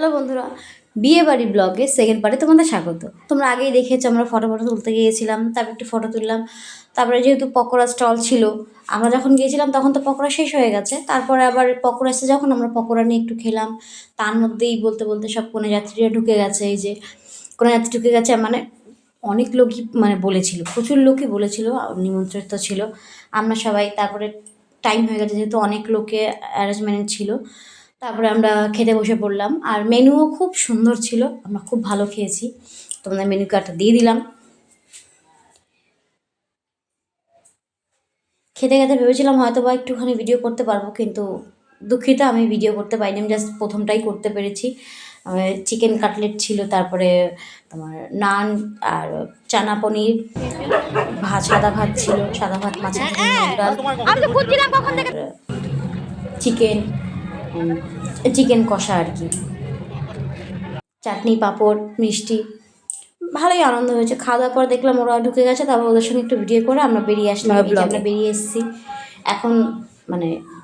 Hello বন্ধুরা, বিয়ে বাড়ি ব্লগে সেকেন্ড পার্টে তোমাদের স্বাগত। তোমরা আগেই দেখেছো আমরা ফটো তুলতে গিয়েছিলাম, তারপর একটু ফটো তুললাম। তারপরে যেহেতু পকোড়া স্টল ছিল, আমরা যখন গিয়েছিলাম তখন তো পকোড়া শেষ হয়ে গেছে। তারপরে আবার পকোড়া এসে যখন আমরা পকোড়া নিয়ে একটু খেলাম, তার মধ্যেই বলতে বলতে সব কনেযাত্রীরা ঢুকে গেছে। এই যে কনেযাত্রী ঢুকে গেছে মানে অনেক লোকই মানে বলেছিল, প্রচুর লোকই বলেছিল, নিমন্ত্রিত ছিল। আমরা সবাই তারপরে টাইম হয়ে গেছে যেহেতু অনেক লোকে অ্যারেঞ্জমেন্ট ছিল। তারপরে আমরা খেতে বসে পড়লাম, আর মেনুও খুব সুন্দর ছিল, আমরা খুব ভালো খেয়েছি। তোমাদের মেনু কার্ডটা দিয়ে দিলাম। খেতে খেতে ভেবেছিলাম হয়তো বা একটুখানি ভিডিও করতে পারবো, কিন্তু দুঃখিত আমি ভিডিও করতে পারিনি, আমি জাস্ট প্রথমটাই করতে পেরেছি। চিকেন কাটলেট ছিল, তারপরে তোমার নান আর চানা পনির, সাদা ভাত ছিল, সাদা ভাত, মাছের ঝোল, মুগ ডাল, চিকেন চিকেন কষা আর কি, চাটনি, পাঁপড়, মিষ্টি। ভালোই আনন্দ হয়েছে। খাওয়া দাওয়ার পর দেখলাম ওরা ঢুকে গেছে, তারপর ওদের সঙ্গে একটু ভিডিও করে আমরা বেরিয়ে আসলাম। আমরা বেরিয়ে এসেছি এখন। মানে